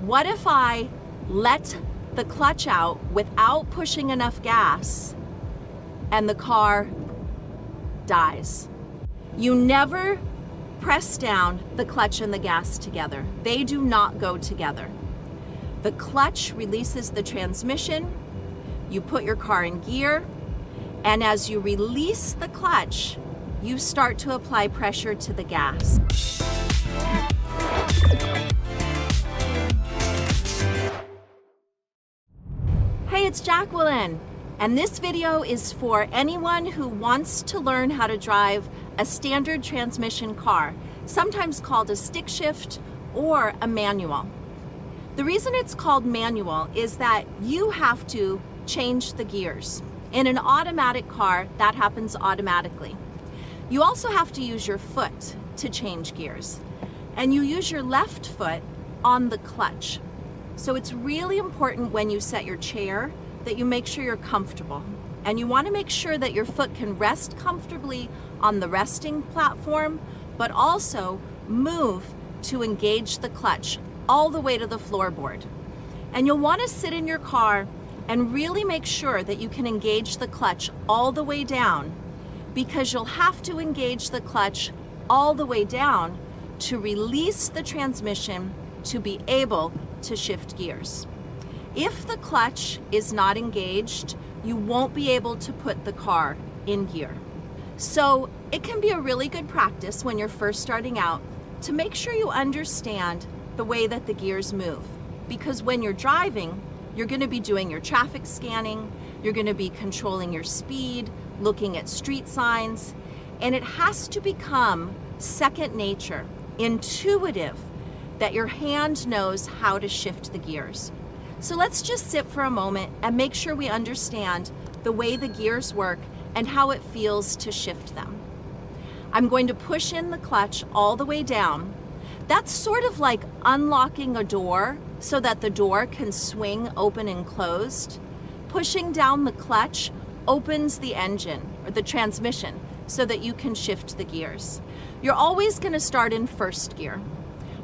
What if I let the clutch out without pushing enough gas and the car dies? You never press down the clutch and the gas together. They do not go together. The clutch releases the transmission, you put your car in gear, and as you release the clutch, you start to apply pressure to the gas. Hey, it's Jacqueline, and this video is for anyone who wants to learn how to drive a standard transmission car, sometimes called a stick shift or a manual. The reason it's called manual is that you have to change the gears. In an automatic car, that happens automatically. You also have to use your foot to change gears, and you use your left foot on the clutch. So it's really important when you set your chair that you make sure you're comfortable, and you want to make sure that your foot can rest comfortably on the resting platform, but also move to engage the clutch all the way to the floorboard. And you'll want to sit in your car and really make sure that you can engage the clutch all the way down, because you'll have to engage the clutch all the way down to release the transmission to be able to shift gears. If the clutch is not engaged, you won't be able to put the car in gear. So it can be a really good practice when you're first starting out to make sure you understand the way that the gears move. Because when you're driving, you're going to be doing your traffic scanning, you're going to be controlling your speed, looking at street signs, and it has to become second nature, intuitive, that your hand knows how to shift the gears. So let's just sit for a moment and make sure we understand the way the gears work and how it feels to shift them. I'm going to push in the clutch all the way down. That's sort of like unlocking a door so that the door can swing open and closed. Pushing down the clutch opens the engine or the transmission so that you can shift the gears. You're always going to start in first gear.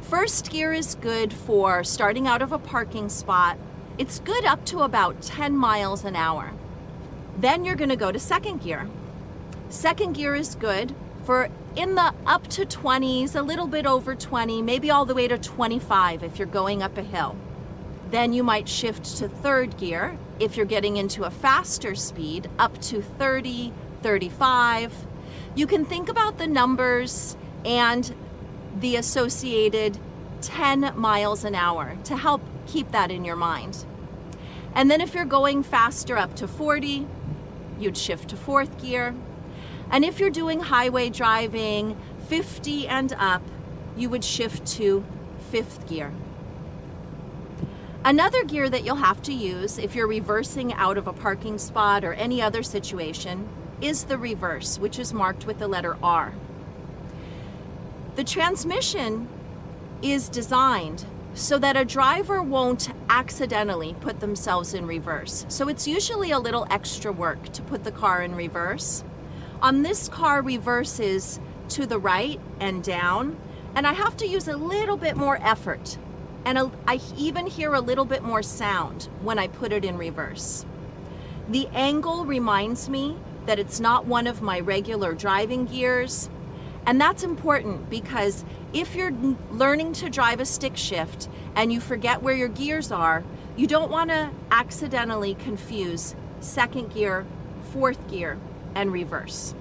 First gear is good for starting out of a parking spot. It's good up to about 10 miles an hour. Then you're going to go to second gear. Second gear is good for in the up to 20s, a little bit over 20, maybe all the way to 25 if you're going up a hill. Then you might shift to third gear if you're getting into a faster speed, up to 30, 35. You can think about the numbers and the associated 10 miles an hour to help keep that in your mind. And then if you're going faster up to 40, you'd shift to fourth gear. And if you're doing highway driving, 50 and up, you would shift to fifth gear. Another gear that you'll have to use if you're reversing out of a parking spot or any other situation is the reverse, which is marked with the letter R. The transmission is designed so that a driver won't accidentally put themselves in reverse. So it's usually a little extra work to put the car in reverse. On this car, reverse is to the right and down, and I have to use a little bit more effort. And I even hear a little bit more sound when I put it in reverse. The angle reminds me that it's not one of my regular driving gears. And that's important because if you're learning to drive a stick shift and you forget where your gears are, you don't want to accidentally confuse second gear, fourth gear, and reverse.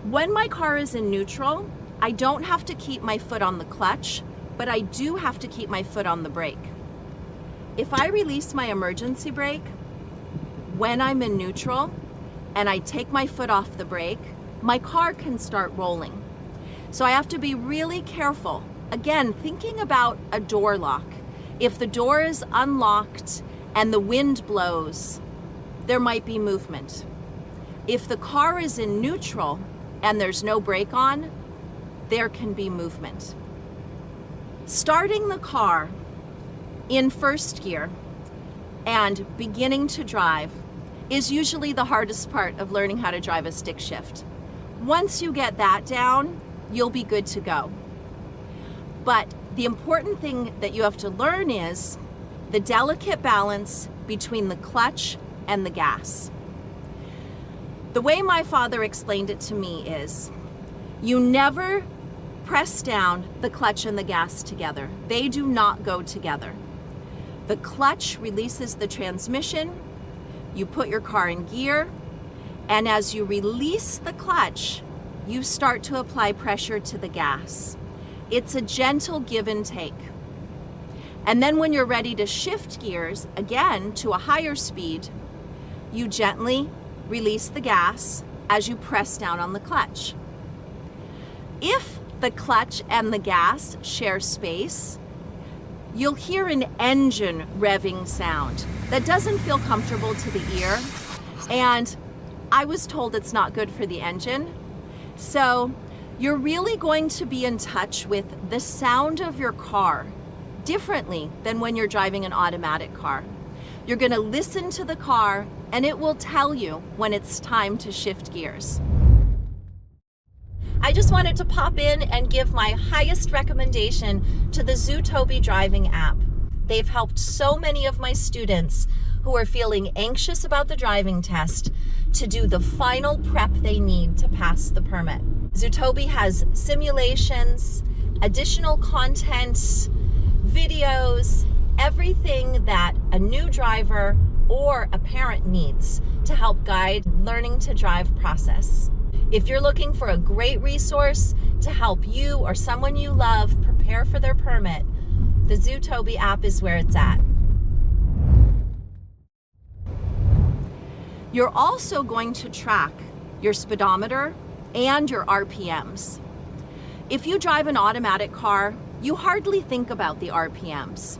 When my car is in neutral, I don't have to keep my foot on the clutch, but I do have to keep my foot on the brake. If I release my emergency brake when I'm in neutral and I take my foot off the brake, my car can start rolling. So I have to be really careful. Again, thinking about a door lock. If the door is unlocked and the wind blows, there might be movement. If the car is in neutral and there's no brake on, there can be movement. Starting the car in first gear and beginning to drive is usually the hardest part of learning how to drive a stick shift. Once you get that down, you'll be good to go. But the important thing that you have to learn is the delicate balance between the clutch and the gas. The way my father explained it to me is, you never press down the clutch and the gas together. They do not go together. The clutch releases the transmission, you put your car in gear, and as you release the clutch, you start to apply pressure to the gas. It's a gentle give and take. And then when you're ready to shift gears, again, to a higher speed, you gently release the gas as you press down on the clutch. If the clutch and the gas share space, you'll hear an engine revving sound that doesn't feel comfortable to the ear. And I was told it's not good for the engine. So you're really going to be in touch with the sound of your car differently than when you're driving an automatic car. You're going to listen to the car and it will tell you when it's time to shift gears. I just wanted to pop in and give my highest recommendation to the Zootopia driving app. They've helped so many of my students who are feeling anxious about the driving test to do the final prep they need to pass the permit. Zootopia has simulations, additional content, videos, everything that a new driver or a parent needs to help guide learning to drive process. If you're looking for a great resource to help you or someone you love prepare for their permit, the Zootopia app is where it's at. You're also going to track your speedometer and your RPMs. If you drive an automatic car, you hardly think about the RPMs.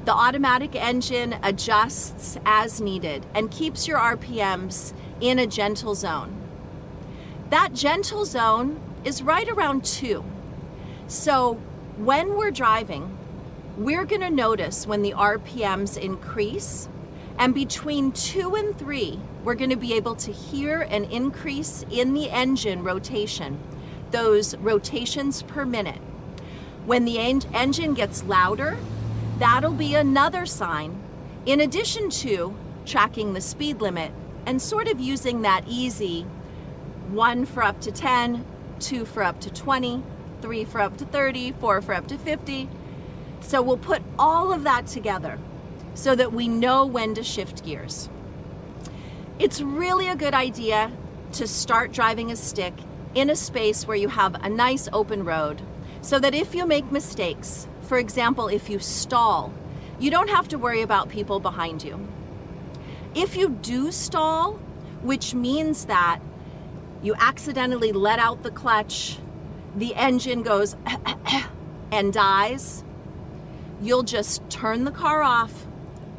The automatic engine adjusts as needed and keeps your RPMs in a gentle zone. That gentle zone is right around 2. So when we're driving, we're going to notice when the RPMs increase, and between 2 and 3, we're going to be able to hear an increase in the engine rotation, those rotations per minute. When the engine gets louder, that'll be another sign, in addition to tracking the speed limit and sort of using that easy 1 for up to 10, 2 for up to 20, 3 for up to 30, 4 for up to 50. So we'll put all of that together so that we know when to shift gears. It's really a good idea to start driving a stick in a space where you have a nice open road, so that if you make mistakes, for example, if you stall, you don't have to worry about people behind you. If you do stall, which means that you accidentally let out the clutch, the engine goes and dies, you'll just turn the car off,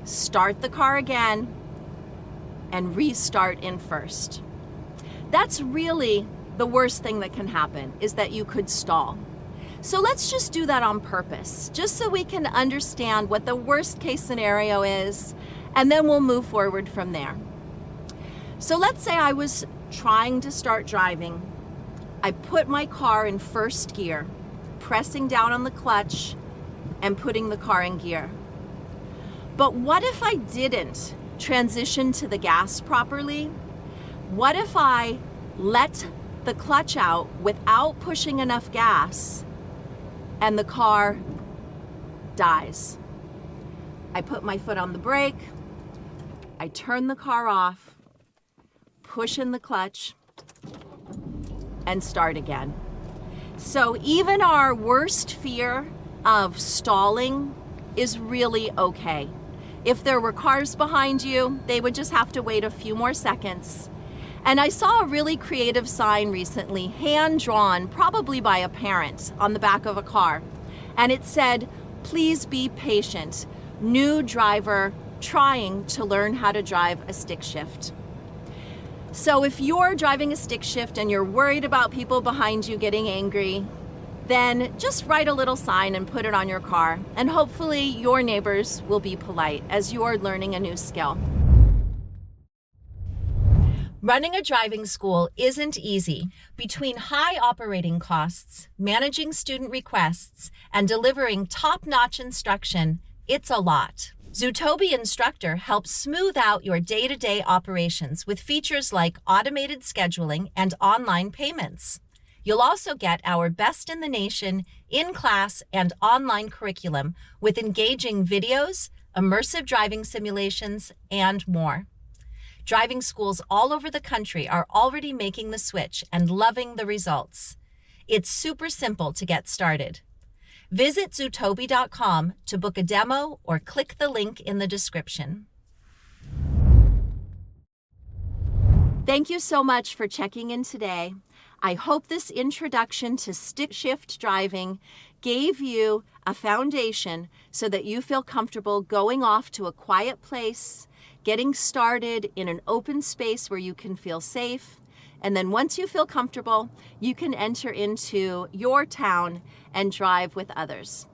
start the car again, and restart in first. That's really the worst thing that can happen, is that you could stall. So let's just do that on purpose, just so we can understand what the worst case scenario is, and then we'll move forward from there. So let's say I was trying to start driving. I put my car in first gear, pressing down on the clutch and putting the car in gear. But what if I didn't transition to the gas properly? What if I let the clutch out without pushing enough gas and the car dies? I put my foot on the brake, I turn the car off, push in the clutch, and start again. So even our worst fear of stalling is really okay. If there were cars behind you, they would just have to wait a few more seconds. And I saw a really creative sign recently, hand-drawn, probably by a parent, on the back of a car. And it said, "Please be patient. New driver trying to learn how to drive a stick shift." So if you're driving a stick shift and you're worried about people behind you getting angry, then just write a little sign and put it on your car, and hopefully your neighbors will be polite as you are learning a new skill. Running a driving school isn't easy. Between high operating costs, managing student requests, and delivering top-notch instruction, it's a lot. Zootobi Instructor helps smooth out your day-to-day operations with features like automated scheduling and online payments. You'll also get our best in the nation in-class and online curriculum with engaging videos, immersive driving simulations, and more. Driving schools all over the country are already making the switch and loving the results. It's super simple to get started. Visit zootobi.com to book a demo or click the link in the description. Thank you so much for checking in today. I hope this introduction to stick shift driving gave you a foundation so that you feel comfortable going off to a quiet place, getting started in an open space where you can feel safe. And then once you feel comfortable, you can enter into your town and drive with others.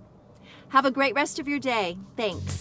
Have a great rest of your day. Thanks.